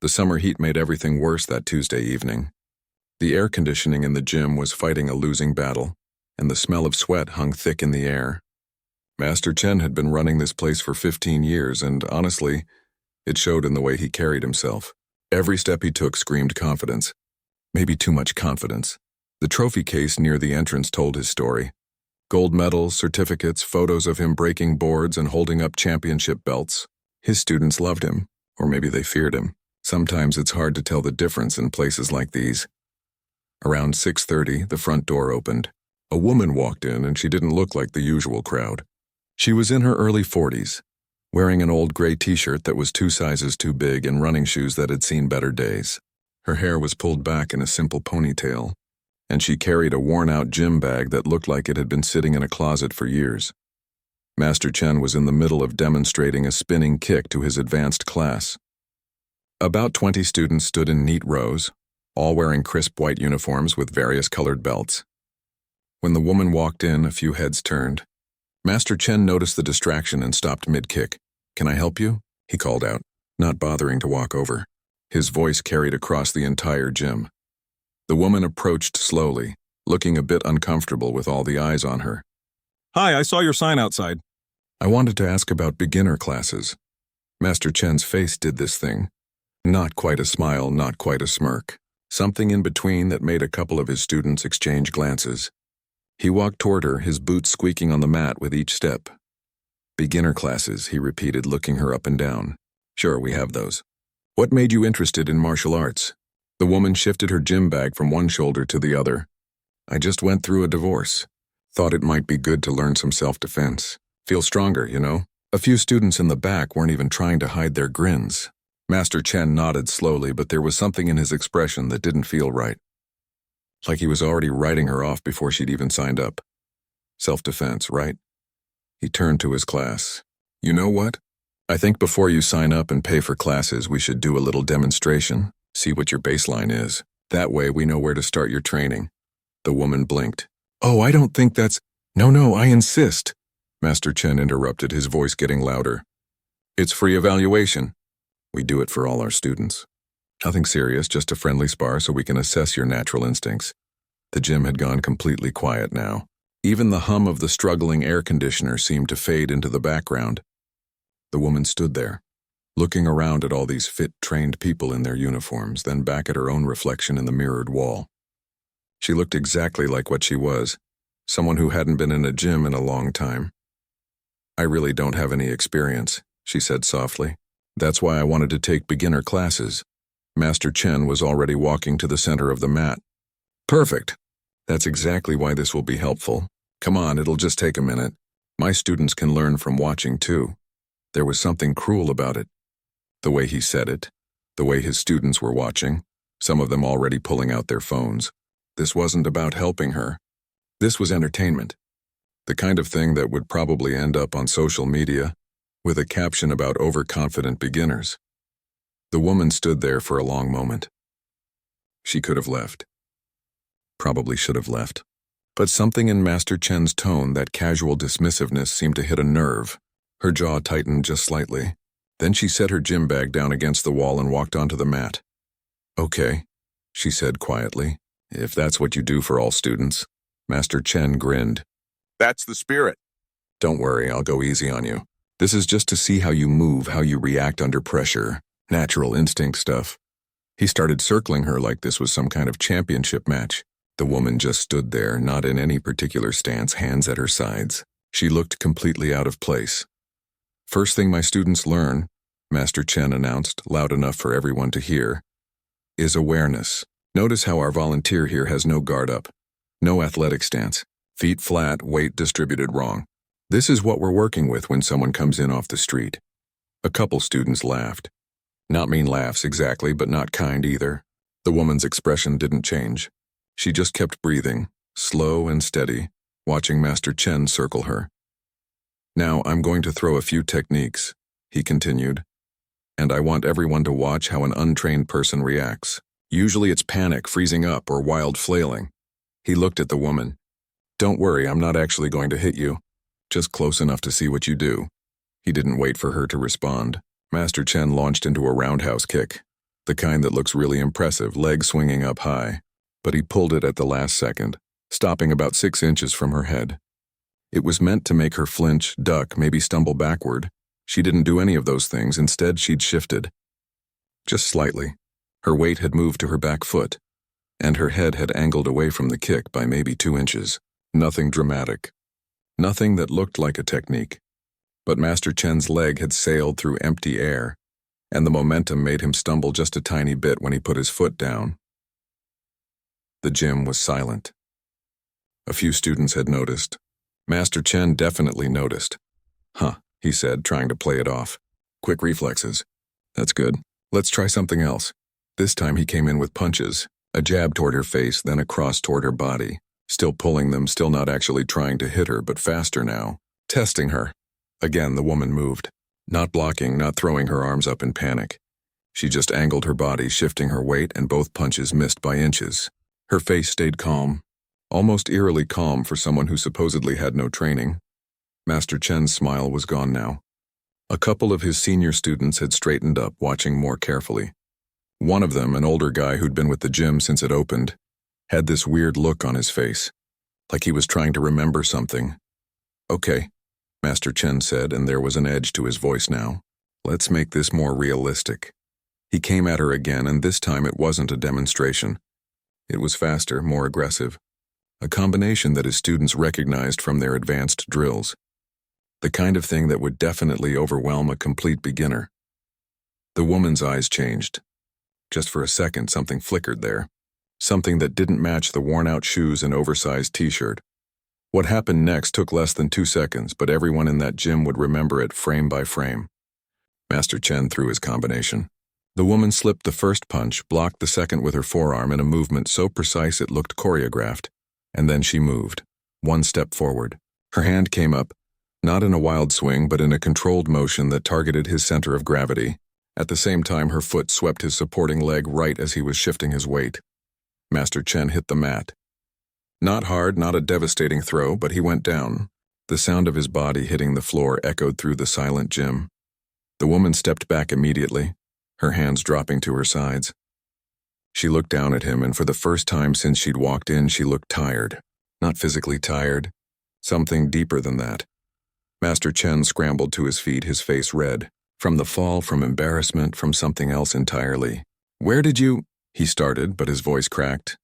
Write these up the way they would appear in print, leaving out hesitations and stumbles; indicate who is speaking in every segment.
Speaker 1: The summer heat made everything worse that Tuesday evening. The air conditioning in the gym was fighting a losing battle, and the smell of sweat hung thick in the air. Master Chen had been running this place for 15 years, and honestly, it showed in the way he carried himself. Every step he took screamed confidence. Maybe too much confidence. The trophy case near the entrance told his story. Gold medals, certificates, photos of him breaking boards and holding up championship belts. His students loved him, or maybe they feared him. Sometimes it's hard to tell the difference in places like these. Around 6:30, the front door opened. A woman walked in, and she didn't look like the usual crowd. She was in her early 40s, wearing an old gray t-shirt that was 2 sizes too big and running shoes that had seen better days. Her hair was pulled back in a simple ponytail, and she carried a worn-out gym bag that looked like it had been sitting in a closet for years. Master Chen was in the middle of demonstrating a spinning kick to his advanced class. About 20 students stood in neat rows, all wearing crisp white uniforms with various colored belts. When the woman walked in, a few heads turned. Master Chen noticed the distraction and stopped mid-kick. "Can I help you?" he called out, not bothering to walk over. His voice carried across the entire gym. The woman approached slowly, looking a bit uncomfortable with all the eyes on her.
Speaker 2: "Hi, I saw your sign outside."
Speaker 1: "I wanted to ask about beginner classes." Master Chen's face did this thing. Not quite a smile, not quite a smirk. Something in between that made a couple of his students exchange glances. He walked toward her, his boots squeaking on the mat with each step. "Beginner classes," he repeated, looking her up and down. "Sure, we have those." "What made you interested in martial arts?" The woman shifted her gym bag from one shoulder to the other. "I just went through a divorce. Thought it might be good to learn some self-defense. Feel stronger, you know?" A few students in the back weren't even trying to hide their grins. Master Chen nodded slowly, but there was something in his expression that didn't feel right. Like he was already writing her off before she'd even signed up. Self-defense, right? He turned to his class. "You know what? I think before you sign up and pay for classes, we should do a little demonstration, see what your baseline is. That way we know where to start your training." The woman blinked. "Oh, I don't think that's—" No, I insist," Master Chen interrupted, his voice getting louder. "It's free evaluation. We do it for all our students. Nothing serious, just a friendly spar so we can assess your natural instincts." The gym had gone completely quiet now. Even the hum of the struggling air conditioner seemed to fade into the background. The woman stood there, looking around at all these fit, trained people in their uniforms, then back at her own reflection in the mirrored wall. She looked exactly like what she was, someone who hadn't been in a gym in a long time. "I really don't have any experience," she said softly. "That's why I wanted to take beginner classes." Master Chen was already walking to the center of the mat. "Perfect. That's exactly why this will be helpful. Come on, it'll just take a minute. My students can learn from watching too." There was something cruel about it. The way he said it, the way his students were watching, some of them already pulling out their phones. This wasn't about helping her. This was entertainment. The kind of thing that would probably end up on social media, with a caption about overconfident beginners. The woman stood there for a long moment. She could have left. Probably should have left. But something in Master Chen's tone, that casual dismissiveness, seemed to hit a nerve. Her jaw tightened just slightly. Then she set her gym bag down against the wall and walked onto the mat. "Okay," she said quietly, "if that's what you do for all students." Master Chen grinned.
Speaker 2: "That's the spirit."
Speaker 1: "Don't worry, I'll go easy on you. This is just to see how you move, how you react under pressure. Natural instinct stuff." He started circling her like this was some kind of championship match. The woman just stood there, not in any particular stance, hands at her sides. She looked completely out of place. "First thing my students learn," Master Chen announced, loud enough for everyone to hear, "is awareness. Notice how our volunteer here has no guard up, no athletic stance, feet flat, weight distributed wrong. This is what we're working with when someone comes in off the street." A couple students laughed. Not mean laughs exactly, but not kind either. The woman's expression didn't change. She just kept breathing, slow and steady, watching Master Chen circle her. "Now I'm going to throw a few techniques," he continued, "and I want everyone to watch how an untrained person reacts. Usually it's panic, freezing up, or wild flailing." He looked at the woman. "Don't worry, I'm not actually going to hit you. Just close enough to see what you do." He didn't wait for her to respond. Master Chen launched into a roundhouse kick. The kind that looks really impressive, legs swinging up high. But he pulled it at the last second, stopping about 6 inches from her head. It was meant to make her flinch, duck, maybe stumble backward. She didn't do any of those things. Instead, she'd shifted. Just slightly. Her weight had moved to her back foot, and her head had angled away from the kick by maybe 2 inches. Nothing dramatic. Nothing that looked like a technique. But Master Chen's leg had sailed through empty air, and the momentum made him stumble just a tiny bit when he put his foot down. The gym was silent. A few students had noticed. Master Chen definitely noticed. Huh, he said, trying to play it off. Quick reflexes. That's good. Let's try something else. This time he came in with punches, a jab toward her face, then a cross toward her body. Still pulling them, still not actually trying to hit her, but faster now. Testing her. Again, the woman moved. Not blocking, not throwing her arms up in panic. She just angled her body, shifting her weight, and both punches missed by inches. Her face stayed calm, almost eerily calm for someone who supposedly had no training. Master Chen's smile was gone now. A couple of his senior students had straightened up, watching more carefully. One of them, an older guy who'd been with the gym since it opened, had this weird look on his face, like he was trying to remember something. Okay, Master Chen said, and there was an edge to his voice now. Let's make this more realistic. He came at her again, and this time it wasn't a demonstration. It was faster, more aggressive. A combination that his students recognized from their advanced drills. The kind of thing that would definitely overwhelm a complete beginner. The woman's eyes changed. Just for a second, something flickered there. Something that didn't match the worn-out shoes and oversized t-shirt. What happened next took less than 2 seconds, but everyone in that gym would remember it frame by frame. Master Chen threw his combination. The woman slipped the first punch, blocked the second with her forearm in a movement so precise it looked choreographed, and then she moved, 1 step forward. Her hand came up, not in a wild swing, but in a controlled motion that targeted his center of gravity. At the same time, her foot swept his supporting leg right as he was shifting his weight. Master Chen hit the mat. Not hard, not a devastating throw, but he went down. The sound of his body hitting the floor echoed through the silent gym. The woman stepped back immediately, her hands dropping to her sides. She looked down at him, and for the first time since she'd walked in, she looked tired. Not physically tired. Something deeper than that. Master Chen scrambled to his feet, his face red. From the fall, from embarrassment, from something else entirely. Where did you... he started, but his voice cracked.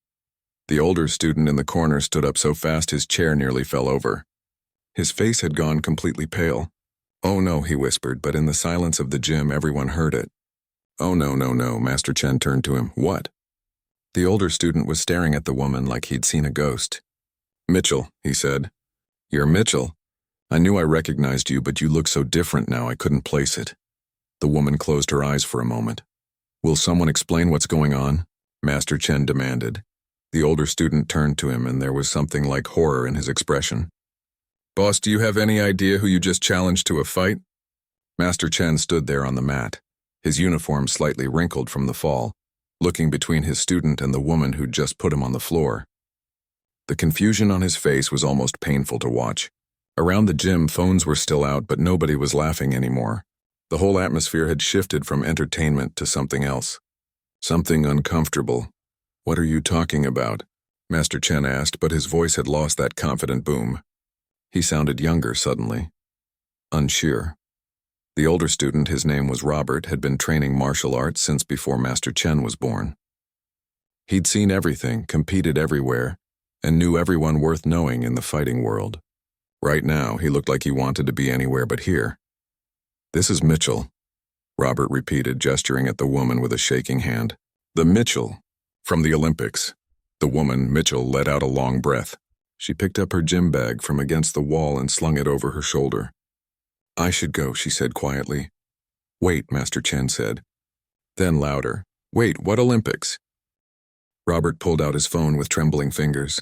Speaker 1: The older student in the corner stood up so fast his chair nearly fell over. His face had gone completely pale. Oh no, he whispered, but in the silence of the gym everyone heard it. Oh no, Master Chen turned to him. What? The older student was staring at the woman like he'd seen a ghost. Mitchell, he said. You're Mitchell? I knew I recognized you, but you look so different now I couldn't place it. The woman closed her eyes for a moment. Will someone explain what's going on? Master Chen demanded. The older student turned to him, and there was something like horror in his expression. Boss, do you have any idea who you just challenged to a fight? Master Chen stood there on the mat, his uniform slightly wrinkled from the fall, looking between his student and the woman who'd just put him on the floor. The confusion on his face was almost painful to watch. Around the gym, phones were still out, but nobody was laughing anymore. The whole atmosphere had shifted from entertainment to something else. Something uncomfortable. What are you talking about? Master Chen asked, but his voice had lost that confident boom. He sounded younger suddenly. Unsure. The older student, his name was Robert, had been training martial arts since before Master Chen was born. He'd seen everything, competed everywhere, and knew everyone worth knowing in the fighting world. Right now, he looked like he wanted to be anywhere but here. This is Mitchell, Robert repeated, gesturing at the woman with a shaking hand. The Mitchell, from the Olympics. The woman, Mitchell, let out a long breath. She picked up her gym bag from against the wall and slung it over her shoulder. I should go, she said quietly. Wait, Master Chen said. Then louder. Wait, what Olympics? Robert pulled out his phone with trembling fingers.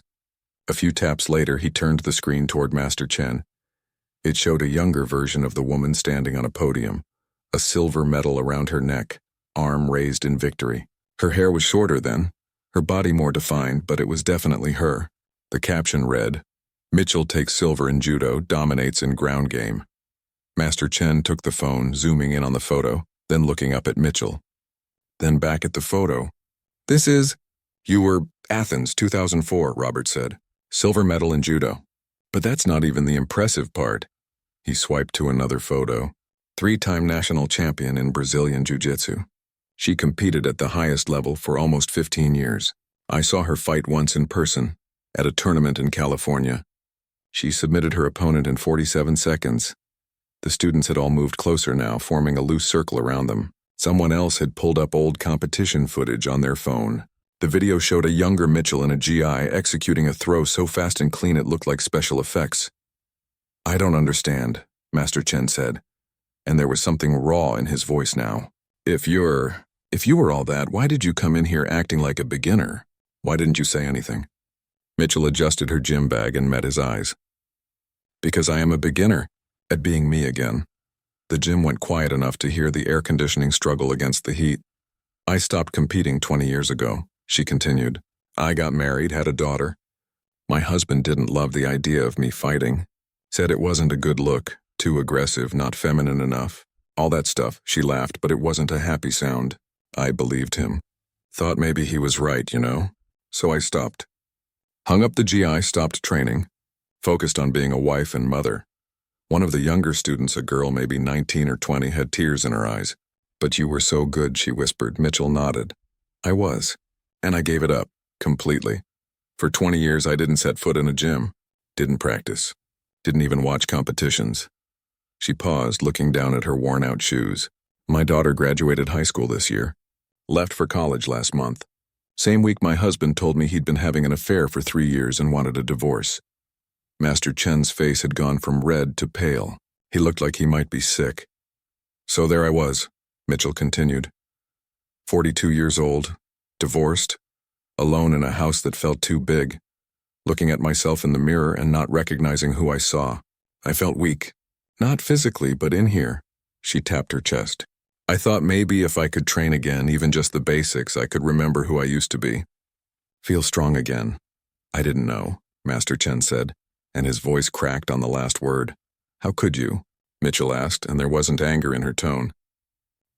Speaker 1: A few taps later, he turned the screen toward Master Chen. It showed a younger version of the woman standing on a podium, a silver medal around her neck, arm raised in victory. Her hair was shorter then, her body more defined, but it was definitely her. The caption read, Mitchell takes silver in judo, dominates in ground game. Master Chen took the phone, zooming in on the photo, then looking up at Mitchell. then back at the photo. This is... You were Athens 2004, Robert said. Silver medal in judo. But that's not even the impressive part. He swiped to another photo. 3-time national champion in Brazilian jiu-jitsu. She competed at the highest level for almost 15 years. I saw her fight once in person, at a tournament in California. She submitted her opponent in 47 seconds. The students had all moved closer now, forming a loose circle around them. Someone else had pulled up old competition footage on their phone. The video showed a younger Mitchell in a GI executing a throw so fast and clean it looked like special effects. I don't understand, Master Chen said, and there was something raw in his voice now. If you were all that, why did you come in here acting like a beginner? Why didn't you say anything? Mitchell adjusted her gym bag and met his eyes. Because I am a beginner at being me again. The gym went quiet enough to hear the air conditioning struggle against the heat. I stopped competing 20 years ago, she continued. I got married, had a daughter. My husband didn't love the idea of me fighting. Said it wasn't a good look, too aggressive, not feminine enough. All that stuff, she laughed, but it wasn't a happy sound. I believed him. Thought maybe he was right, you know? So I stopped. Hung up the GI, stopped training. Focused on being a wife and mother. One of the younger students, a girl maybe 19 or 20, had tears in her eyes. But you were so good, she whispered. Mitchell nodded. I was. And I gave it up, completely. For 20 years I didn't set foot in a gym. Didn't practice. Didn't even watch competitions. She paused, looking down at her worn-out shoes. My daughter graduated high school this year. Left for college last month. Same week my husband told me he'd been having an affair for 3 years and wanted a divorce. Master Chen's face had gone from red to pale. He looked like he might be sick. So there I was, Mitchell continued. 42 years old, divorced, alone in a house that felt too big, looking at myself in the mirror and not recognizing who I saw. I felt weak. Not physically, but in here. She tapped her chest. I thought maybe if I could train again, even just the basics, I could remember who I used to be. Feel strong again. I didn't know, Master Chen said, and his voice cracked on the last word. How could you? Mitchell asked, and there wasn't anger in her tone.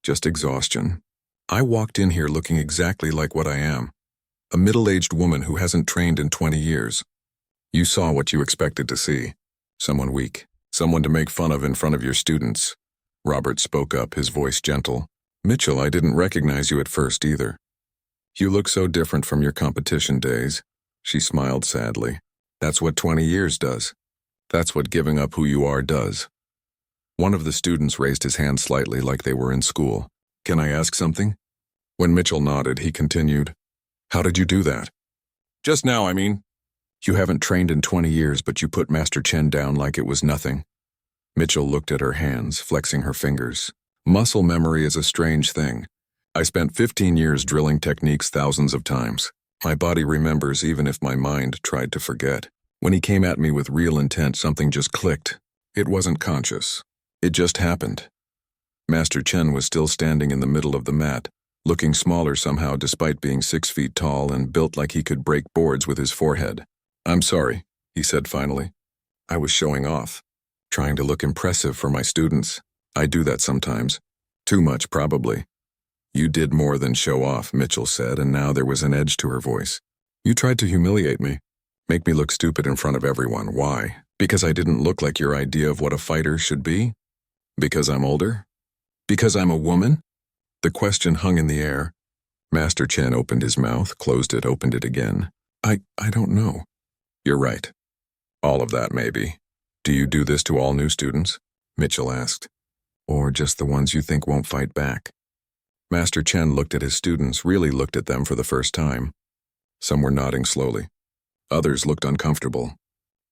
Speaker 1: Just exhaustion. I walked in here looking exactly like what I am. A middle-aged woman who hasn't trained in 20 years. You saw what you expected to see. Someone weak. Someone to make fun of in front of your students. Robert spoke up, his voice gentle. Mitchell, I didn't recognize you at first either. You look so different from your competition days. She smiled sadly. That's what 20 years does. That's what giving up who you are does. One of the students raised his hand slightly like they were in school. Can I ask something? When Mitchell nodded, he continued. How did you do that? Just now, I mean. You haven't trained in 20 years, but you put Master Chen down like it was nothing. Mitchell looked at her hands, flexing her fingers. Muscle memory is a strange thing. I spent 15 years drilling techniques thousands of times. My body remembers even if my mind tried to forget. When he came at me with real intent, something just clicked. It wasn't conscious. It just happened. Master Chen was still standing in the middle of the mat, looking smaller somehow despite being 6 feet tall and built like he could break boards with his forehead. I'm sorry, he said finally. I was showing off, trying to look impressive for my students. I do that sometimes. Too much, probably. You did more than show off, Mitchell said, and now there was an edge to her voice. You tried to humiliate me, make me look stupid in front of everyone. Why? Because I didn't look like your idea of what a fighter should be? Because I'm older? Because I'm a woman? The question hung in the air. Master Chen opened his mouth, closed it, opened it again. I don't know. You're right. All of that, maybe. Do you do this to all new students? Mitchell asked. Or just the ones you think won't fight back? Master Chen looked at his students, really looked at them for the first time. Some were nodding slowly. Others looked uncomfortable.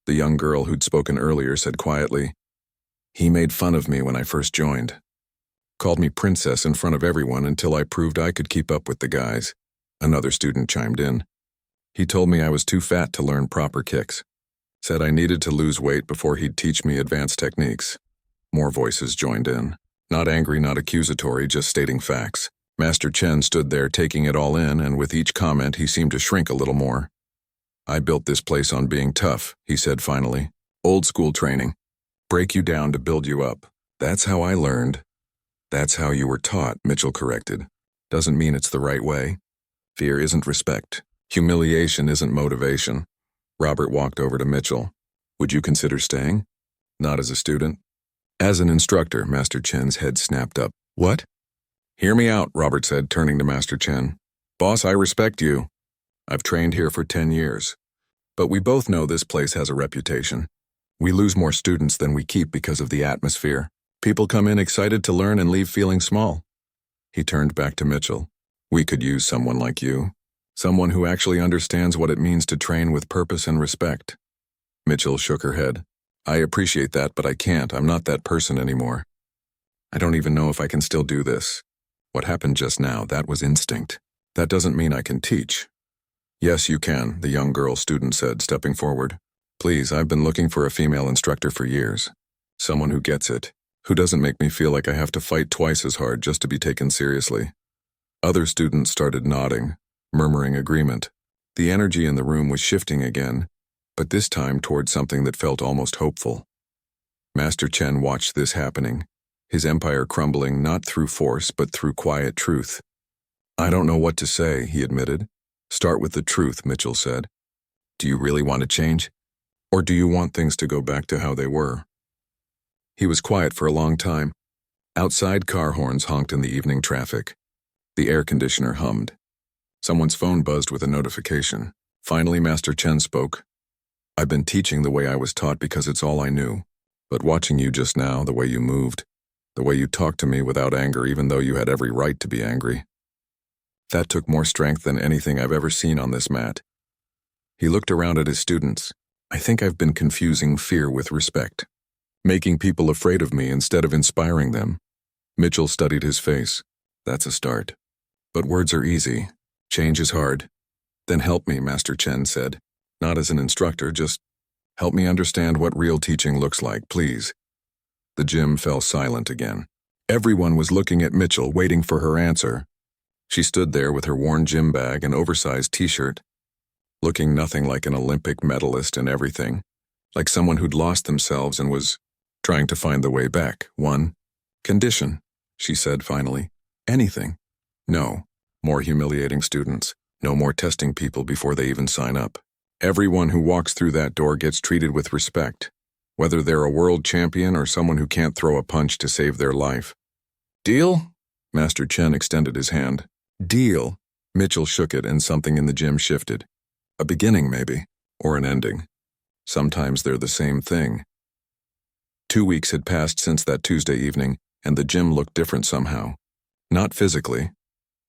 Speaker 1: The young girl who'd spoken earlier said quietly, He made fun of me when I first joined. Called me princess in front of everyone until I proved I could keep up with the guys. Another student chimed in. He told me I was too fat to learn proper kicks. Said I needed to lose weight before he'd teach me advanced techniques. More voices joined in. Not angry, not accusatory, just stating facts. Master Chen stood there taking it all in, and with each comment he seemed to shrink a little more. I built this place on being tough, he said finally. Old school training. Break you down to build you up. That's how I learned. That's how you were taught, Mitchell corrected. doesn't mean it's the right way. Fear isn't respect. Humiliation isn't motivation. Robert walked over to Mitchell. Would you consider staying? Not as a student. As an instructor, Master Chen's head snapped up. What? Hear me out, Robert said, turning to Master Chen. Boss, I respect you. I've trained here for 10 years. But we both know this place has a reputation. We lose more students than we keep because of the atmosphere. People come in excited to learn and leave feeling small. He turned back to Mitchell. We could use someone like you. Someone who actually understands what it means to train with purpose and respect. Mitchell shook her head. I appreciate that, but I can't. I'm not that person anymore. I don't even know if I can still do this. What happened just now, that was instinct. That doesn't mean I can teach. Yes, you can, the young girl student said, stepping forward. Please, I've been looking for a female instructor for years. Someone who gets it, who doesn't make me feel like I have to fight twice as hard just to be taken seriously. Other students started nodding, murmuring agreement. The energy in the room was shifting again, but this time toward something that felt almost hopeful. Master Chen watched this happening, his empire crumbling not through force but through quiet truth. I don't know what to say, he admitted. Start with the truth, Mitchell said. Do you really want to change? Or do you want things to go back to how they were? He was quiet for a long time. Outside, car horns honked in the evening traffic. The air conditioner hummed. Someone's phone buzzed with a notification. Finally, Master Chen spoke. I've been teaching the way I was taught because it's all I knew. But watching you just now, the way you moved, the way you talked to me without anger even though you had every right to be angry, that took more strength than anything I've ever seen on this mat. He looked around at his students. I think I've been confusing fear with respect, making people afraid of me instead of inspiring them. Mitchell studied his face. That's a start. But words are easy. Change is hard. Then help me, Master Chen said. Not as an instructor, just help me understand what real teaching looks like, please. The gym fell silent again. Everyone was looking at Mitchell, waiting for her answer. She stood there with her worn gym bag and oversized t-shirt, looking nothing like an Olympic medalist and everything, like someone who'd lost themselves and was trying to find the way back. One condition, she said finally. Anything. No more humiliating students. No more testing people before they even sign up. Everyone who walks through that door gets treated with respect, whether they're a world champion or someone who can't throw a punch to save their life. Deal? Master Chen extended his hand. Deal. Mitchell shook it and something in the gym shifted. A beginning, maybe, or an ending. Sometimes they're the same thing. 2 weeks had passed since that Tuesday evening, and the gym looked different somehow. Not physically.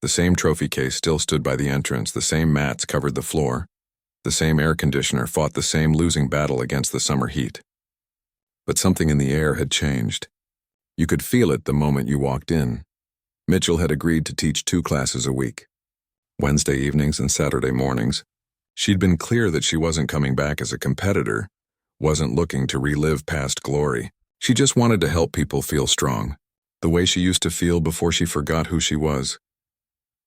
Speaker 1: The same trophy case still stood by the entrance, the same mats covered the floor. The same air conditioner fought the same losing battle against the summer heat. But something in the air had changed. You could feel it the moment you walked in. Mitchell had agreed to teach 2 classes a week, Wednesday evenings and Saturday mornings. She'd been clear that she wasn't coming back as a competitor, wasn't looking to relive past glory. She just wanted to help people feel strong, the way she used to feel before she forgot who she was.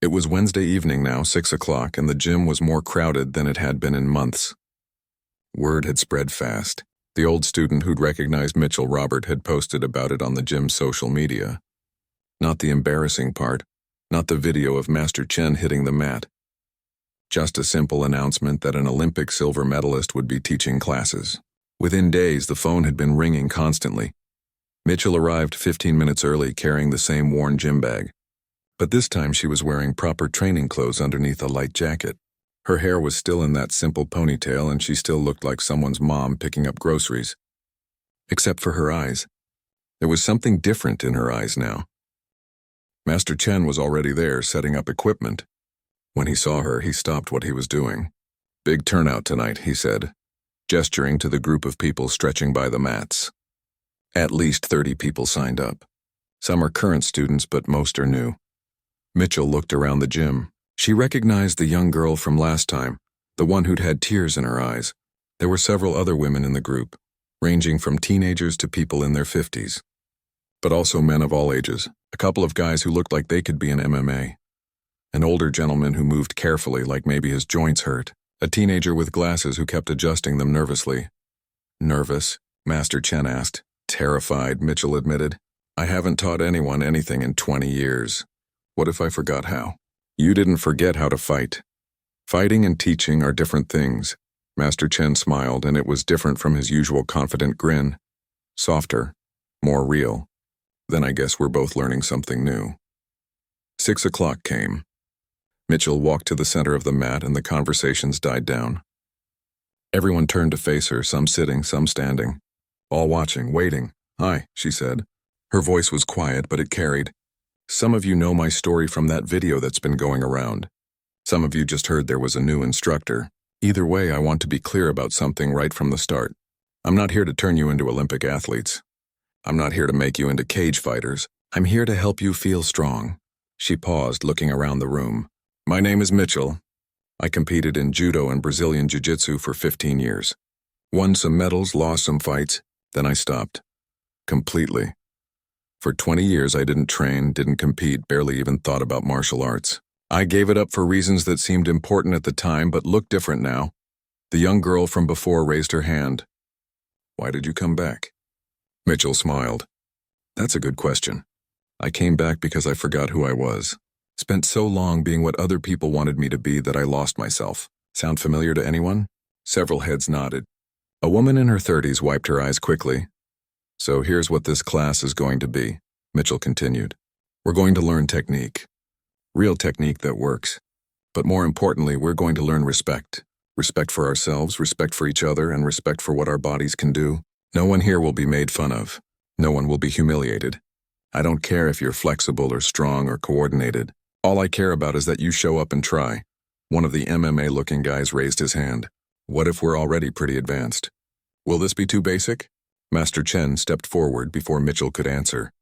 Speaker 1: It was Wednesday evening now, 6 o'clock, and the gym was more crowded than it had been in months. Word had spread fast. The old student who'd recognized Mitchell, Robert, had posted about it on the gym's social media. Not the embarrassing part, not the video of Master Chen hitting the mat. Just a simple announcement that an Olympic silver medalist would be teaching classes. Within days, the phone had been ringing constantly. Mitchell arrived 15 minutes early carrying the same worn gym bag. But this time she was wearing proper training clothes underneath a light jacket. Her hair was still in that simple ponytail and she still looked like someone's mom picking up groceries. Except for her eyes. There was something different in her eyes now. Master Chen was already there setting up equipment. When he saw her, he stopped what he was doing. Big turnout tonight, he said, gesturing to the group of people stretching by the mats. At least 30 people signed up. Some are current students, but most are new. Mitchell looked around the gym. She recognized the young girl from last time, the one who'd had tears in her eyes. There were several other women in the group, ranging from teenagers to people in their 50s. But also men of all ages, a couple of guys who looked like they could be in MMA. An older gentleman who moved carefully like maybe his joints hurt. A teenager with glasses who kept adjusting them nervously. Nervous? Master Chen asked. Terrified, Mitchell admitted. I haven't taught anyone anything in 20 years. What if I forgot how? You didn't forget how to fight. Fighting and teaching are different things. Master Chen smiled, and it was different from his usual confident grin. Softer, more real. Then I guess we're both learning something new. 6 o'clock came. Mitchell walked to the center of the mat and the conversations died down. Everyone turned to face her, some sitting, some standing. All watching, waiting. "Hi," she said. Her voice was quiet, but it carried. "Some of you know my story from that video that's been going around. Some of you just heard there was a new instructor. Either way, I want to be clear about something right from the start. I'm not here to turn you into Olympic athletes. I'm not here to make you into cage fighters. I'm here to help you feel strong." She paused, looking around the room. "My name is Mitchell. I competed in judo and Brazilian jiu-jitsu for 15 years. Won some medals, lost some fights, then I stopped. Completely. For 20 years I didn't train, didn't compete, barely even thought about martial arts. I gave it up for reasons that seemed important at the time but look different now." The young girl from before raised her hand. "Why did you come back?" Mitchell smiled. "That's a good question. I came back because I forgot who I was. Spent so long being what other people wanted me to be that I lost myself. Sound familiar to anyone?" Several heads nodded. A woman in her 30s wiped her eyes quickly. "So here's what this class is going to be," Mitchell continued. "We're going to learn technique. Real technique that works. But more importantly, we're going to learn respect. Respect for ourselves, respect for each other, and respect for what our bodies can do. No one here will be made fun of. No one will be humiliated. I don't care if you're flexible or strong or coordinated. All I care about is that you show up and try." One of the MMA-looking guys raised his hand. "What if we're already pretty advanced? Will this be too basic?" Master Chen stepped forward before Mitchell could answer.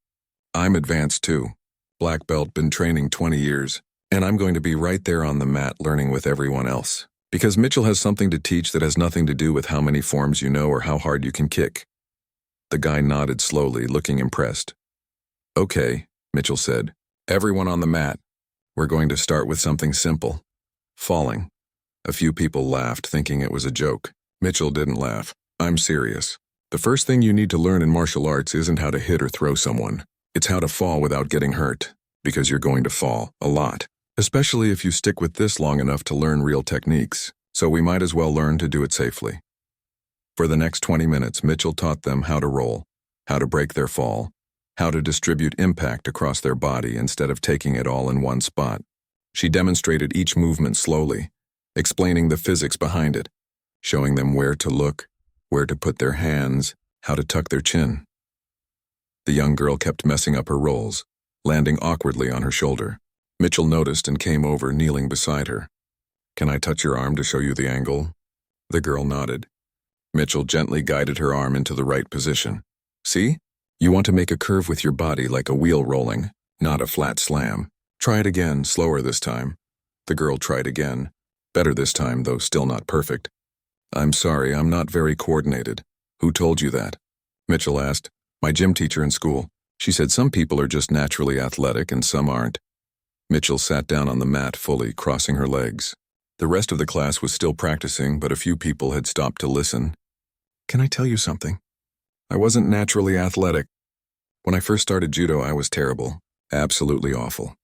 Speaker 1: "I'm advanced too. Black belt, been training 20 years. And I'm going to be right there on the mat learning with everyone else. Because Mitchell has something to teach that has nothing to do with how many forms you know or how hard you can kick." The guy nodded slowly, looking impressed. "Okay," Mitchell said. "Everyone on the mat. We're going to start with something simple. Falling." A few people laughed, thinking it was a joke. Mitchell didn't laugh. "I'm serious. The first thing you need to learn in martial arts isn't how to hit or throw someone. It's how to fall without getting hurt. Because you're going to fall, a lot. Especially if you stick with this long enough to learn real techniques. So we might as well learn to do it safely." For the next 20 minutes, Mitchell taught them how to roll, how to break their fall, how to distribute impact across their body instead of taking it all in one spot. She demonstrated each movement slowly, explaining the physics behind it, showing them where to look, where to put their hands, how to tuck their chin. The young girl kept messing up her rolls, landing awkwardly on her shoulder. Mitchell noticed and came over, kneeling beside her. "Can I touch your arm to show you the angle?" The girl nodded. Mitchell gently guided her arm into the right position. "See? You want to make a curve with your body like a wheel rolling, not a flat slam. Try it again, slower this time." The girl tried again. Better this time, though still not perfect. "I'm sorry, I'm not very coordinated." "Who told you that?" Mitchell asked. "My gym teacher in school. She said some people are just naturally athletic and some aren't." Mitchell sat down on the mat fully, crossing her legs. The rest of the class was still practicing, but a few people had stopped to listen. "Can I tell you something? I wasn't naturally athletic. When I first started judo, I was terrible. Absolutely awful.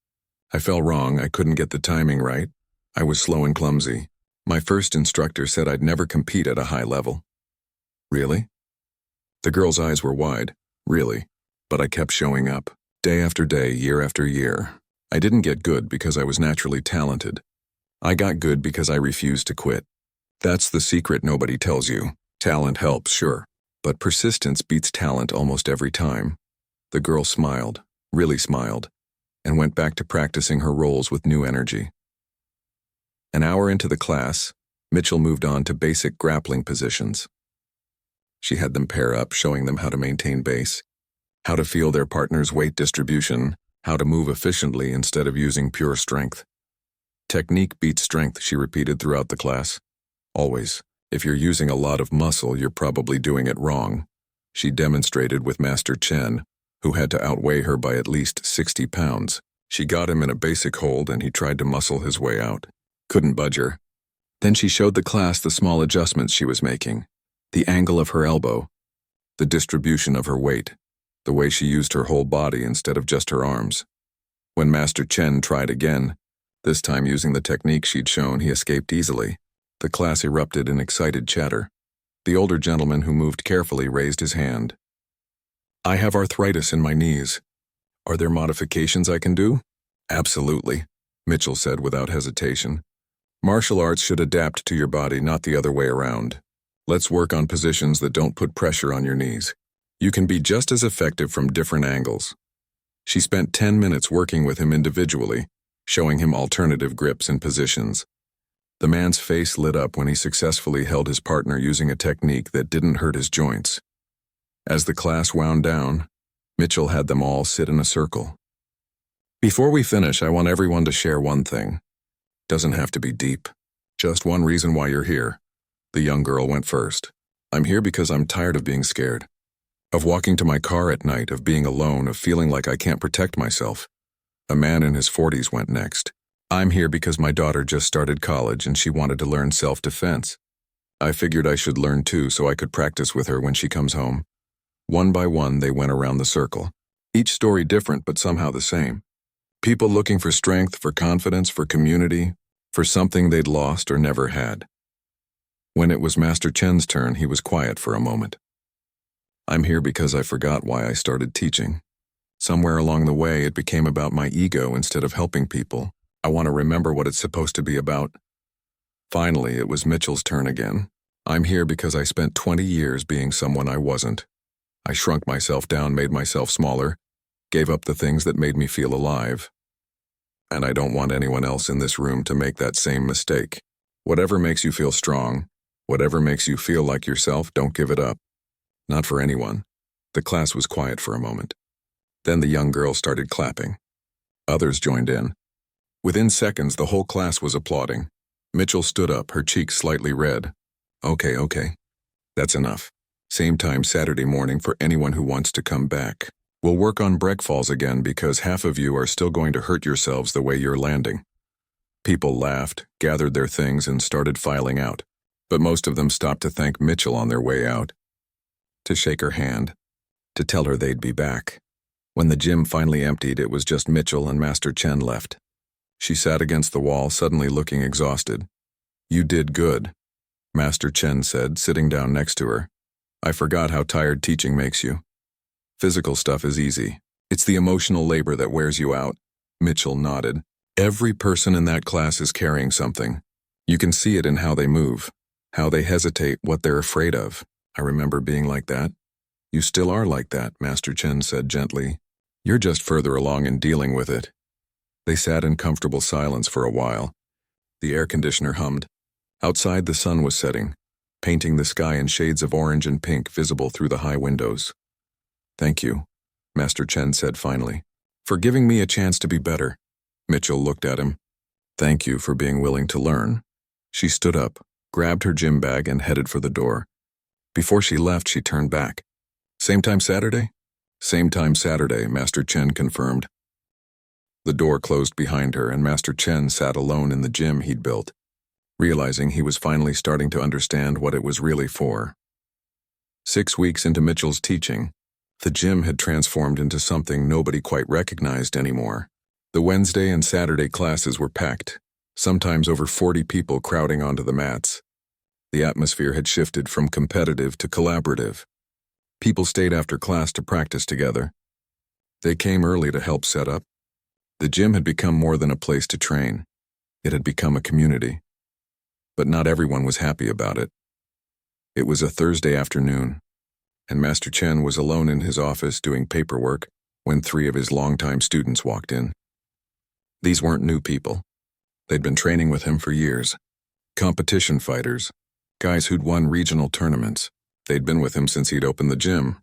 Speaker 1: I fell wrong, I couldn't get the timing right. I was slow and clumsy. My first instructor said I'd never compete at a high level." "Really?" The girl's eyes were wide. "Really. But I kept showing up. Day after day, year after year. I didn't get good because I was naturally talented. I got good because I refused to quit. That's the secret nobody tells you. Talent helps, sure. But persistence beats talent almost every time." The girl smiled, really smiled, and went back to practicing her rolls with new energy. An hour into the class, Mitchell moved on to basic grappling positions. She had them pair up, showing them how to maintain base, how to feel their partner's weight distribution, how to move efficiently instead of using pure strength. "Technique beats strength," she repeated throughout the class. "Always. If you're using a lot of muscle, you're probably doing it wrong." She demonstrated with Master Chen, who had to outweigh her by at least 60 pounds. She got him in a basic hold and he tried to muscle his way out. Couldn't budge her. Then she showed the class the small adjustments she was making. The angle of her elbow, the distribution of her weight, the way she used her whole body instead of just her arms. When Master Chen tried again, this time using the technique she'd shown, he escaped easily. The class erupted in excited chatter. The older gentleman who moved carefully raised his hand. I have arthritis in my knees. Are there modifications I can do? Absolutely, Mitchell said without hesitation. Martial arts should adapt to your body, not the other way around. Let's work on positions that don't put pressure on your knees. You can be just as effective from different angles. She spent 10 minutes working with him individually, showing him alternative grips and positions. The man's face lit up when he successfully held his partner using a technique that didn't hurt his joints. As the class wound down, Mitchell had them all sit in a circle. Before we finish, I want everyone to share one thing. Doesn't have to be deep. Just one reason why you're here. The young girl went first. I'm here because I'm tired of being scared. Of walking to my car at night, of being alone, of feeling like I can't protect myself. A man in his 40s went next. I'm here because my daughter just started college and she wanted to learn self-defense. I figured I should learn too so I could practice with her when she comes home. One by one, they went around the circle. Each story different, but somehow the same. People looking for strength, for confidence, for community, for something they'd lost or never had. When it was Master Chen's turn, he was quiet for a moment. I'm here because I forgot why I started teaching. Somewhere along the way, it became about my ego instead of helping people. I want to remember what it's supposed to be about. Finally, it was Mitchell's turn again. I'm here because I spent 20 years being someone I wasn't. I shrunk myself down, made myself smaller, gave up the things that made me feel alive. And I don't want anyone else in this room to make that same mistake. Whatever makes you feel strong, whatever makes you feel like yourself, don't give it up. Not for anyone. The class was quiet for a moment. Then the young girl started clapping. Others joined in. Within seconds, the whole class was applauding. Mitchell stood up, her cheeks slightly red. Okay. That's enough. Same time Saturday morning for anyone who wants to come back. We'll work on breakfalls again because half of you are still going to hurt yourselves the way you're landing. People laughed, gathered their things, and started filing out. But most of them stopped to thank Mitchell on their way out. To shake her hand. To tell her they'd be back. When the gym finally emptied, it was just Mitchell and Master Chen left. She sat against the wall, suddenly looking exhausted. You did good, Master Chen said, sitting down next to her. I forgot how tired teaching makes you. Physical stuff is easy. It's the emotional labor that wears you out. Mitchell nodded. Every person in that class is carrying something. You can see it in how they move, how they hesitate, what they're afraid of. I remember being like that. You still are like that, Master Chen said gently. You're just further along in dealing with it. They sat in comfortable silence for a while. The air conditioner hummed. Outside the sun was setting, painting the sky in shades of orange and pink visible through the high windows. Thank you, Master Chen said finally, for giving me a chance to be better. Mitchell looked at him. Thank you for being willing to learn. She stood up, grabbed her gym bag, and headed for the door. Before she left, she turned back. Same time Saturday? Same time Saturday, Master Chen confirmed. The door closed behind her, and Master Chen sat alone in the gym he'd built, realizing he was finally starting to understand what it was really for. 6 weeks into Mitchell's teaching, the gym had transformed into something nobody quite recognized anymore. The Wednesday and Saturday classes were packed, sometimes over 40 people crowding onto the mats. The atmosphere had shifted from competitive to collaborative. People stayed after class to practice together. They came early to help set up. The gym had become more than a place to train. It had become a community. But not everyone was happy about it. It was a Thursday afternoon, and Master Chen was alone in his office doing paperwork when 3 of his longtime students walked in. These weren't new people. They'd been training with him for years. Competition fighters, guys who'd won regional tournaments. They'd been with him since he'd opened the gym.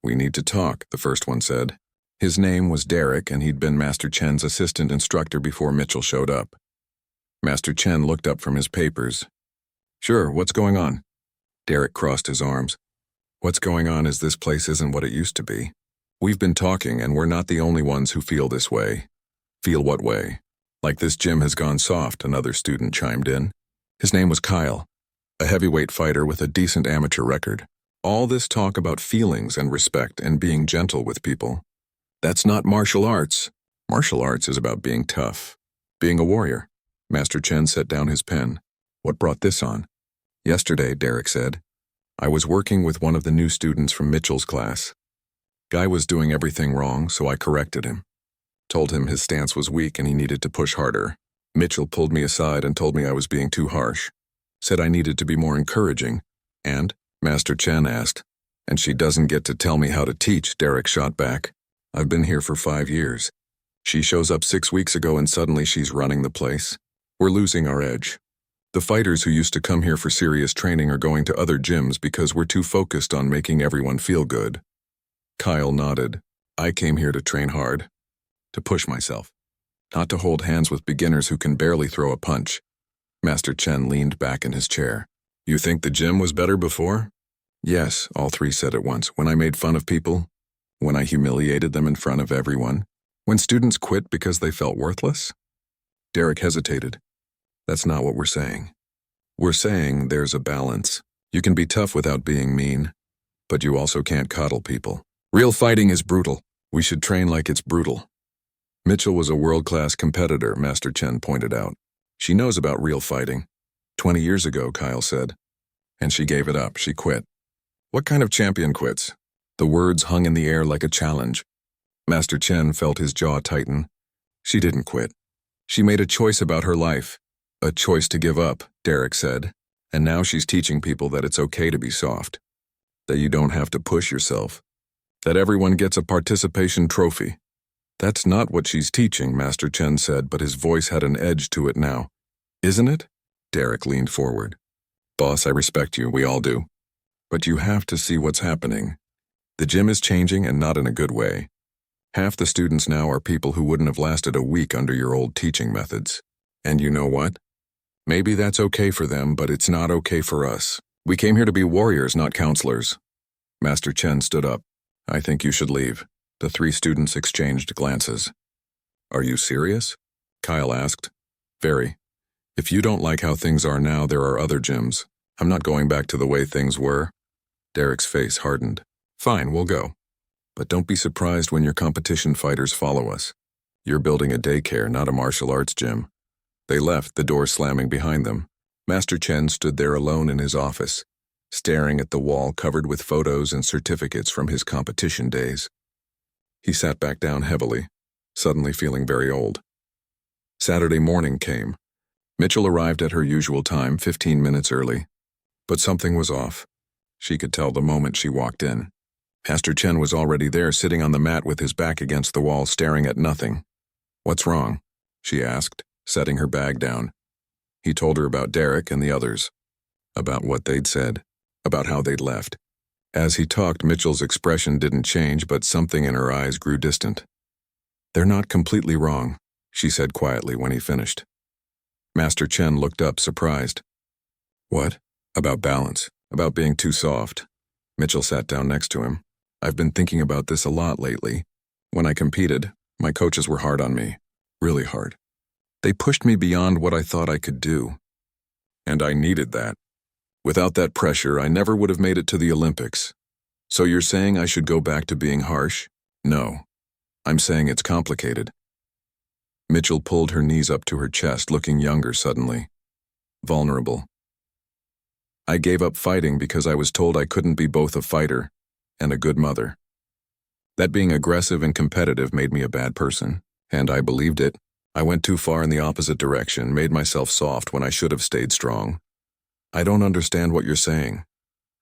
Speaker 1: We need to talk, the first one said. His name was Derek, and he'd been Master Chen's assistant instructor before Mitchell showed up. Master Chen looked up from his papers. Sure, what's going on? Derek crossed his arms. What's going on is this place isn't what it used to be. We've been talking, and we're not the only ones who feel this way. Feel what way? Like this gym has gone soft, another student chimed in. His name was Kyle, a heavyweight fighter with a decent amateur record. All this talk about feelings and respect and being gentle with people. That's not martial arts. Martial arts is about being tough, being a warrior. Master Chen set down his pen. What brought this on? Yesterday, Derek said. I was working with one of the new students from Mitchell's class. Guy was doing everything wrong, so I corrected him. Told him his stance was weak and he needed to push harder. Mitchell pulled me aside and told me I was being too harsh. Said I needed to be more encouraging. And? Master Chen asked. And she doesn't get to tell me how to teach, Derek shot back. I've been here for 5 years. She shows up 6 weeks ago and suddenly she's running the place. We're losing our edge. The fighters who used to come here for serious training are going to other gyms because we're too focused on making everyone feel good. Kyle nodded. I came here to train hard. To push myself. Not to hold hands with beginners who can barely throw a punch. Master Chen leaned back in his chair. You think the gym was better before? Yes, all three said at once. When I made fun of people? When I humiliated them in front of everyone? When students quit because they felt worthless? Derek hesitated. That's not what we're saying. We're saying there's a balance. You can be tough without being mean, but you also can't coddle people. Real fighting is brutal. We should train like it's brutal. Mitchell was a world-class competitor, Master Chen pointed out. She knows about real fighting. 20 years ago, Kyle said. And she gave it up. She quit. What kind of champion quits? The words hung in the air like a challenge. Master Chen felt his jaw tighten. She didn't quit. She made a choice about her life. A choice to give up, Derek said. And now she's teaching people that it's okay to be soft. That you don't have to push yourself. That everyone gets a participation trophy. That's not what she's teaching, Master Chen said, but his voice had an edge to it now. Isn't it? Derek leaned forward. Boss, I respect you, we all do. But you have to see what's happening. The gym is changing and not in a good way. Half the students now are people who wouldn't have lasted a week under your old teaching methods. And you know what? Maybe that's okay for them, but it's not okay for us. We came here to be warriors, not counselors. Master Chen stood up. I think you should leave. The three students exchanged glances. Are you serious? Kyle asked. Very. If you don't like how things are now, there are other gyms. I'm not going back to the way things were. Derek's face hardened. Fine, we'll go. But don't be surprised when your competition fighters follow us. You're building a daycare, not a martial arts gym. They left, the door slamming behind them. Master Chen stood there alone in his office, staring at the wall covered with photos and certificates from his competition days. He sat back down heavily, suddenly feeling very old. Saturday morning came. Mitchell arrived at her usual time, 15 minutes early. But something was off. She could tell the moment she walked in. Master Chen was already there, sitting on the mat with his back against the wall, staring at nothing. What's wrong? She asked, setting her bag down. He told her about Derek and the others, about what they'd said, about how they'd left. As he talked, Mitchell's expression didn't change, but something in her eyes grew distant. They're not completely wrong, she said quietly when he finished. Master Chen looked up, surprised. What? About balance, about being too soft. Mitchell sat down next to him. I've been thinking about this a lot lately. When I competed, my coaches were hard on me, really hard. They pushed me beyond what I thought I could do. And I needed that. Without that pressure, I never would have made it to the Olympics. So you're saying I should go back to being harsh? No. I'm saying it's complicated. Mitchell pulled her knees up to her chest, looking younger suddenly. Vulnerable. I gave up fighting because I was told I couldn't be both a fighter and a good mother. That being aggressive and competitive made me a bad person, and I believed it. I went too far in the opposite direction, made myself soft when I should have stayed strong. I don't understand what you're saying.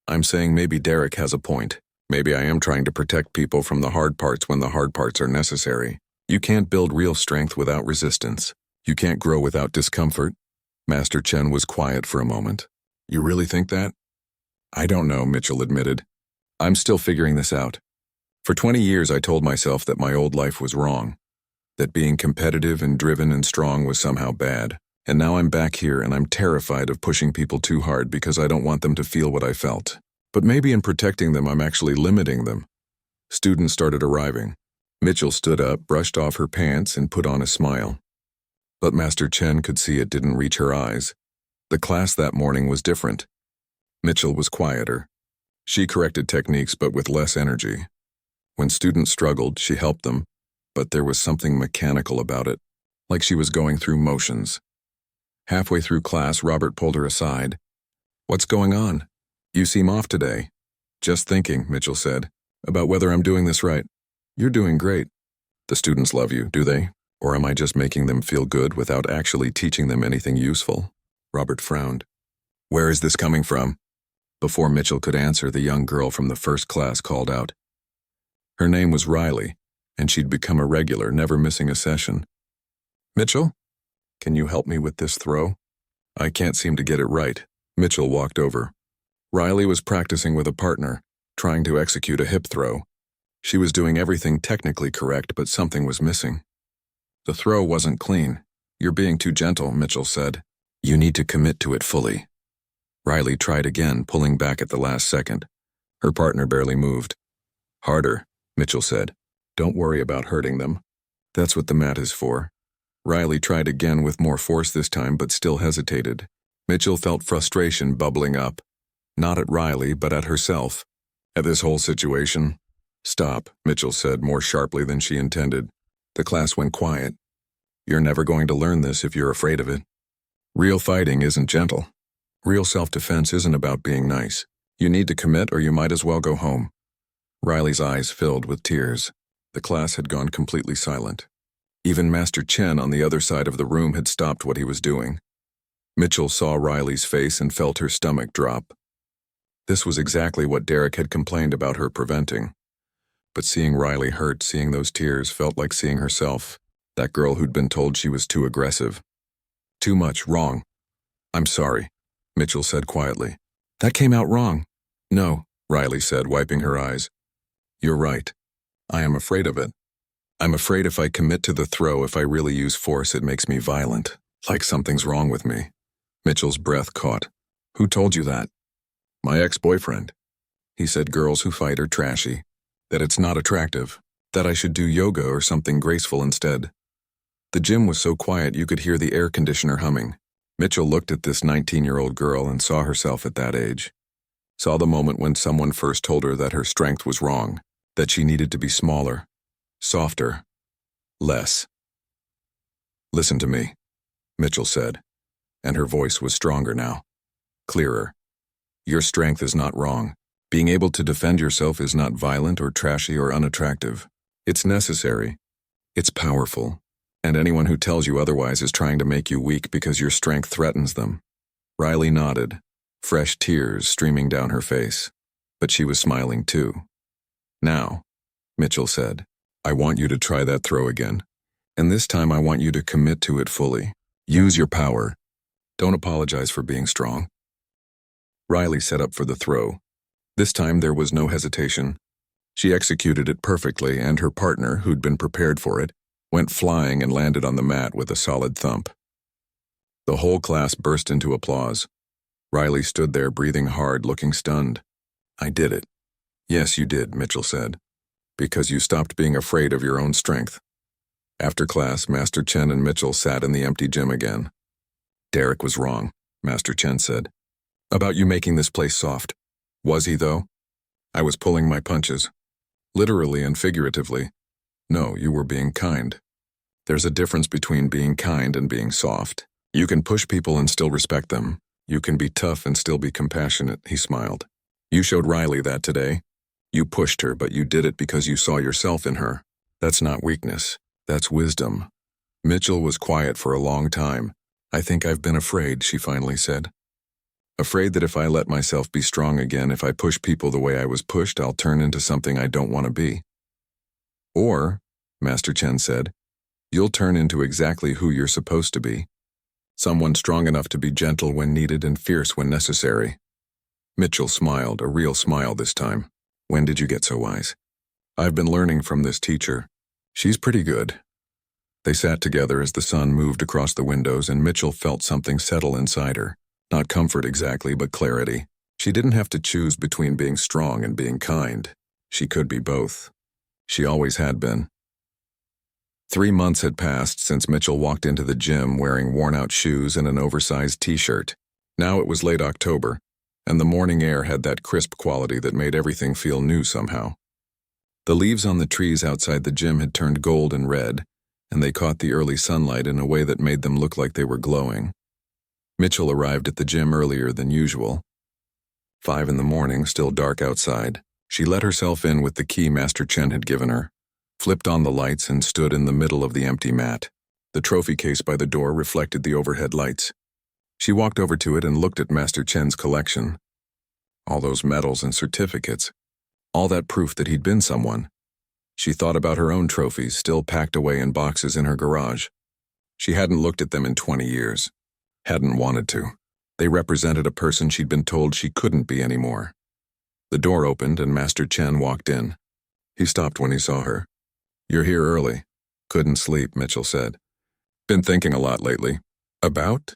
Speaker 1: I'm saying maybe Derek has a point. Maybe I am trying to protect people from the hard parts when the hard parts are necessary. You can't build real strength without resistance. You can't grow without discomfort. Master Chen was quiet for a moment. You really think that? I don't know, Mitchell admitted. I'm still figuring this out. For 20 years I told myself that my old life was wrong, that being competitive and driven and strong was somehow bad. And now I'm back here and I'm terrified of pushing people too hard because I don't want them to feel what I felt. But maybe in protecting them I'm actually limiting them. Students started arriving. Mitchell stood up, brushed off her pants, and put on a smile. But Master Chen could see it didn't reach her eyes. The class that morning was different. Mitchell was quieter. She corrected techniques but with less energy. When students struggled, she helped them. but there was something mechanical about it, like she was going through motions. Halfway through class, Robert pulled her aside. "What's going on? You seem off today." "Just thinking," Mitchell said, "about whether I'm doing this right." "You're doing great. The students love you, do they? Or am I just making them feel good without actually teaching them anything useful?" Robert frowned. "Where is this coming from?" Before Mitchell could answer, the young girl from the first class called out. Her name was Riley, and she'd become a regular, never missing a session. "Mitchell, can you help me with this throw? I can't seem to get it right." Mitchell walked over. Riley was practicing with a partner, trying to execute a hip throw. She was doing everything technically correct, but something was missing. The throw wasn't clean. "You're being too gentle," Mitchell said. "You need to commit to it fully." Riley tried again, pulling back at the last second. Her partner barely moved. "Harder," Mitchell said. "Don't worry about hurting them. That's what the mat is for." Riley tried again with more force this time, but still hesitated. Mitchell felt frustration bubbling up, not at Riley, but at herself, at this whole situation. "Stop," Mitchell said more sharply than she intended. The class went quiet. "You're never going to learn this if you're afraid of it. Real fighting isn't gentle. Real self-defense isn't about being nice. You need to commit or you might as well go home." Riley's eyes filled with tears. The class had gone completely silent. Even Master Chen on the other side of the room had stopped what he was doing. Mitchell saw Riley's face and felt her stomach drop. This was exactly what Derek had complained about her preventing. But seeing Riley hurt, seeing those tears, felt like seeing herself, that girl who'd been told she was too aggressive. "Too much, wrong." "I'm sorry," Mitchell said quietly. "That came out wrong." "No," Riley said, wiping her eyes. "You're right. I am afraid of it. I'm afraid if I commit to the throw, if I really use force, it makes me violent, like something's wrong with me." Mitchell's breath caught. "Who told you that?" "My ex-boyfriend. He said girls who fight are trashy, that it's not attractive, that I should do yoga or something graceful instead." The gym was so quiet you could hear the air conditioner humming. Mitchell looked at this 19-year-old girl and saw herself at that age. Saw the moment when someone first told her that her strength was wrong, that she needed to be smaller, softer, less. "Listen to me," Mitchell said, and her voice was stronger now, clearer. "Your strength is not wrong. Being able to defend yourself is not violent or trashy or unattractive. It's necessary. It's powerful. And anyone who tells you otherwise is trying to make you weak because your strength threatens them." Riley nodded, fresh tears streaming down her face. But she was smiling too. "Now," Mitchell said, "I want you to try that throw again. And this time I want you to commit to it fully. Use your power. Don't apologize for being strong." Riley set up for the throw. This time there was no hesitation. She executed it perfectly, and her partner, who'd been prepared for it, went flying and landed on the mat with a solid thump. The whole class burst into applause. Riley stood there breathing hard, looking stunned. "I did it." "Yes, you did," Mitchell said, "because you stopped being afraid of your own strength." After class, Master Chen and Mitchell sat in the empty gym again. "Derek was wrong," Master Chen said, "about you making this place soft." "Was he, though? I was pulling my punches. Literally and figuratively. No, you were being kind. There's a difference between being kind and being soft. You can push people and still respect them. You can be tough and still be compassionate," he smiled. "You showed Riley that today. You pushed her, but you did it because you saw yourself in her. That's not weakness. That's wisdom." Mitchell was quiet for a long time. "I think I've been afraid," she finally said. "Afraid that if I let myself be strong again, if I push people the way I was pushed, I'll turn into something I don't want to be." "Or," Master Chen said, "you'll turn into exactly who you're supposed to be. Someone strong enough to be gentle when needed and fierce when necessary." Mitchell smiled, a real smile this time. "When did you get so wise?" "I've been learning from this teacher. She's pretty good." They sat together as the sun moved across the windows, and Mitchell felt something settle inside her. Not comfort exactly, but clarity. She didn't have to choose between being strong and being kind. She could be both. She always had been. 3 months had passed since Mitchell walked into the gym wearing worn-out shoes and an oversized t-shirt. Now it was late October, and the morning air had that crisp quality that made everything feel new somehow. The leaves on the trees outside the gym had turned gold and red, and they caught the early sunlight in a way that made them look like they were glowing. Mitchell arrived at the gym earlier than usual. 5 in the morning, still dark outside. She let herself in with the key Master Chen had given her, flipped on the lights, and stood in the middle of the empty mat. The trophy case by the door reflected the overhead lights. She walked over to it and looked at Master Chen's collection. All those medals and certificates. All that proof that he'd been someone. She thought about her own trophies, still packed away in boxes in her garage. She hadn't looked at them in 20 years. Hadn't wanted to. They represented a person she'd been told she couldn't be anymore. The door opened and Master Chen walked in. He stopped when he saw her. "You're here early." "Couldn't sleep," Mitchell said. "Been thinking a lot lately." "About?"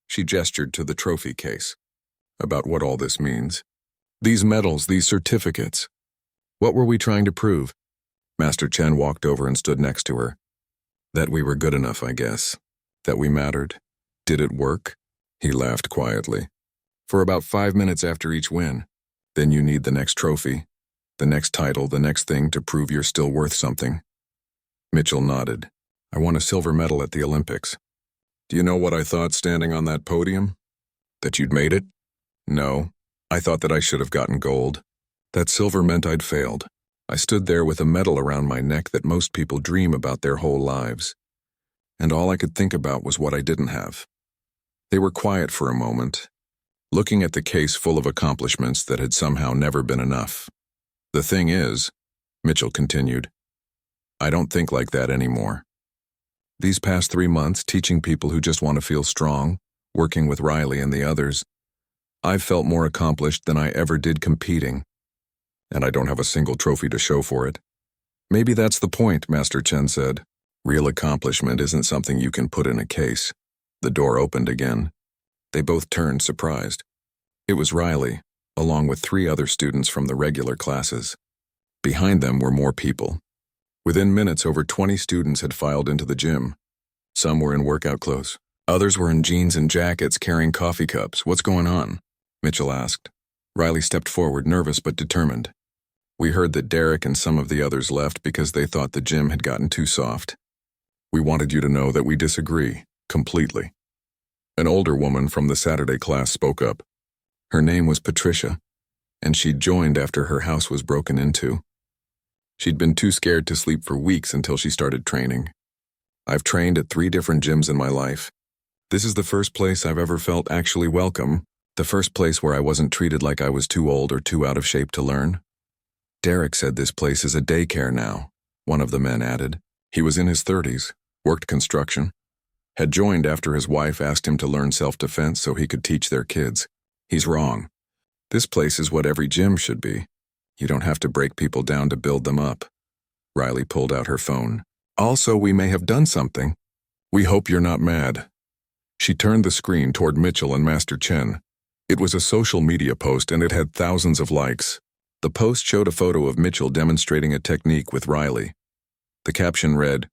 Speaker 1: She gestured to the trophy case. "About what all this means. These medals, these certificates. What were we trying to prove?" Master Chen walked over and stood next to her. "That we were good enough, I guess. That we mattered. Did it work?" He laughed quietly. "For about 5 minutes after each win. Then you need the next trophy, the next title, the next thing to prove you're still worth something." Mitchell nodded. "I won a silver medal at the Olympics." "Do you know what I thought standing on that podium? That you'd made it?" "No. I thought that I should have gotten gold. That silver meant I'd failed. I stood there with a medal around my neck that most people dream about their whole lives. And all I could think about was what I didn't have." They were quiet for a moment, looking at the case full of accomplishments that had somehow never been enough. "The thing is," Mitchell continued, "I don't think like that anymore. These past 3 months, teaching people who just want to feel strong, working with Riley and the others, I've felt more accomplished than I ever did competing. And I don't have a single trophy to show for it." "Maybe that's the point," Master Chen said. "Real accomplishment isn't something you can put in a case." The door opened again. They both turned, surprised. It was Riley, along with 3 other students from the regular classes. Behind them were more people. Within minutes, over 20 students had filed into the gym. Some were in workout clothes. Others were in jeans and jackets carrying coffee cups. "What's going on?" Mitchell asked. Riley stepped forward, nervous but determined. "We heard that Derek and some of the others left because they thought the gym had gotten too soft. We wanted you to know that we disagree, completely." An older woman from the Saturday class spoke up. Her name was Patricia, and she'd joined after her house was broken into. She'd been too scared to sleep for weeks until she started training. "I've trained at 3 different gyms in my life. This is the first place I've ever felt actually welcome, the first place where I wasn't treated like I was too old or too out of shape to learn." "Derek said this place is a daycare now," one of the men added. He was in his 30s, worked construction. Had joined after his wife asked him to learn self-defense so he could teach their kids. "He's wrong. This place is what every gym should be. You don't have to break people down to build them up." Riley pulled out her phone. "Also, we may have done something. We hope you're not mad." She turned the screen toward Mitchell and Master Chen. It was a social media post and it had thousands of likes. The post showed a photo of Mitchell demonstrating a technique with Riley. The caption read,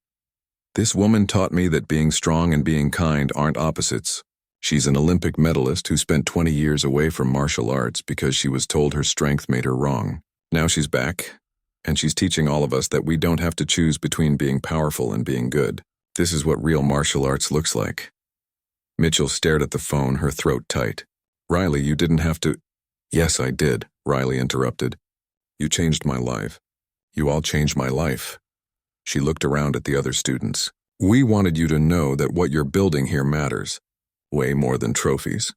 Speaker 1: "This woman taught me that being strong and being kind aren't opposites. She's an Olympic medalist who spent 20 years away from martial arts because she was told her strength made her wrong. Now she's back, and she's teaching all of us that we don't have to choose between being powerful and being good. This is what real martial arts looks like." Mitchell stared at the phone, her throat tight. "Riley, you didn't have to—" "Yes, I did," Riley interrupted. "You changed my life. You all changed my life." She looked around at the other students. "We wanted you to know that what you're building here matters. Way more than trophies."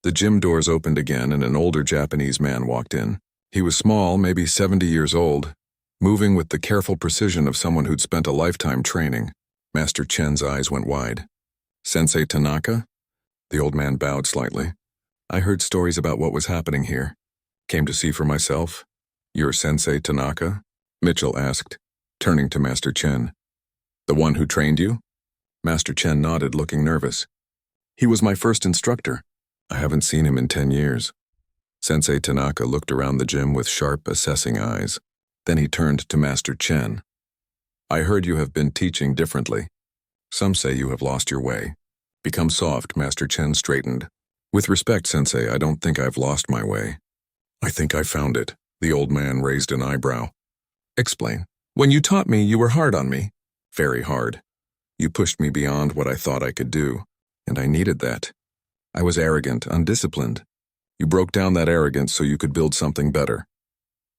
Speaker 1: The gym doors opened again and an older Japanese man walked in. He was small, maybe 70 years old, moving with the careful precision of someone who'd spent a lifetime training. Master Chen's eyes went wide. "Sensei Tanaka?" The old man bowed slightly. "I heard stories about what was happening here. Came to see for myself." "You're Sensei Tanaka?" Mitchell asked, turning to Master Chen. "The one who trained you?" Master Chen nodded, looking nervous. "He was my first instructor. I haven't seen him in 10 years. Sensei Tanaka looked around the gym with sharp, assessing eyes. Then he turned to Master Chen. "I heard you have been teaching differently. Some say you have lost your way." "Become soft," Master Chen straightened. "With respect, Sensei, I don't think I've lost my way. I think I found it." The old man raised an eyebrow. Explain. When you taught me, you were hard on me. Very hard. You pushed me beyond what I thought I could do, and I needed that. I was arrogant, undisciplined. You broke down that arrogance so you could build something better.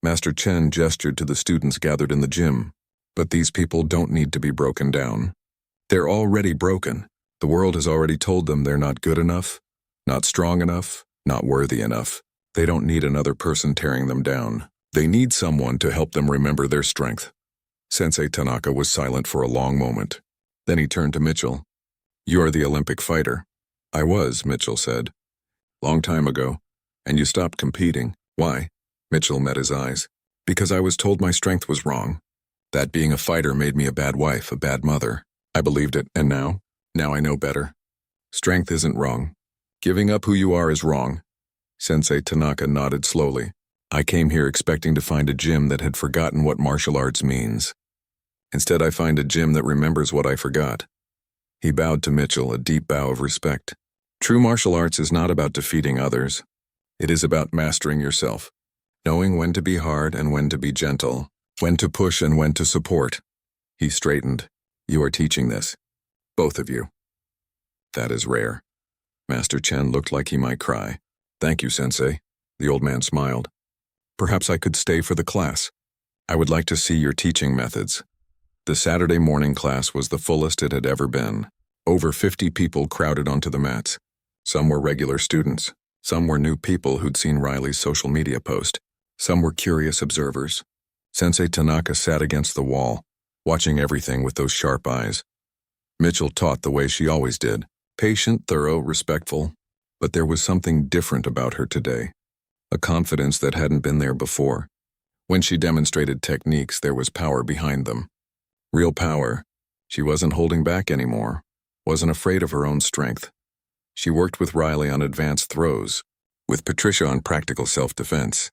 Speaker 1: Master Chen gestured to the students gathered in the gym. But these people don't need to be broken down. They're already broken. The world has already told them they're not good enough, not strong enough, not worthy enough. They don't need another person tearing them down. They need someone to help them remember their strength. Sensei Tanaka was silent for a long moment. Then he turned to Mitchell. You're the Olympic fighter. I was, Mitchell said. Long time ago. And you stopped competing. Why? Mitchell met his eyes. Because I was told my strength was wrong. That being a fighter made me a bad wife, a bad mother. I believed it, and now? Now I know better. Strength isn't wrong. Giving up who you are is wrong. Sensei Tanaka nodded slowly. I came here expecting to find a gym that had forgotten what martial arts means. Instead, I find a gym that remembers what I forgot. He bowed to Mitchell, a deep bow of respect. True martial arts is not about defeating others. It is about mastering yourself, knowing when to be hard and when to be gentle, when to push and when to support. He straightened. You are teaching this. Both of you. That is rare. Master Chen looked like he might cry. Thank you, Sensei. The old man smiled. Perhaps I could stay for the class. I would like to see your teaching methods. The Saturday morning class was the fullest it had ever been. Over 50 people crowded onto the mats. Some were regular students. Some were new people who'd seen Riley's social media post. Some were curious observers. Sensei Tanaka sat against the wall, watching everything with those sharp eyes. Mitchell taught the way she always did, patient, thorough, respectful. But there was something different about her today, a confidence that hadn't been there before. When she demonstrated techniques, there was power behind them. Real power. She wasn't holding back anymore, wasn't afraid of her own strength. She worked with Riley on advanced throws, with Patricia on practical self-defense,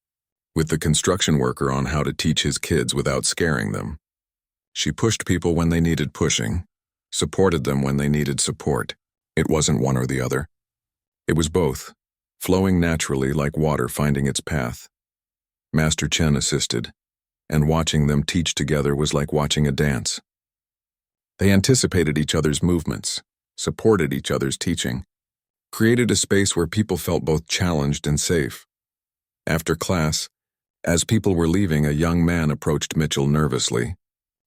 Speaker 1: with the construction worker on how to teach his kids without scaring them. She pushed people when they needed pushing, supported them when they needed support. It wasn't one or the other. It was both, flowing naturally like water finding its path. Master Chen assisted, and watching them teach together was like watching a dance. They anticipated each other's movements, supported each other's teaching, created a space where people felt both challenged and safe. After class, as people were leaving, a young man approached Mitchell nervously.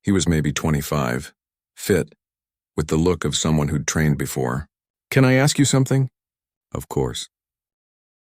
Speaker 1: He was maybe 25, fit, with the look of someone who'd trained before. Can I ask you something? Of course.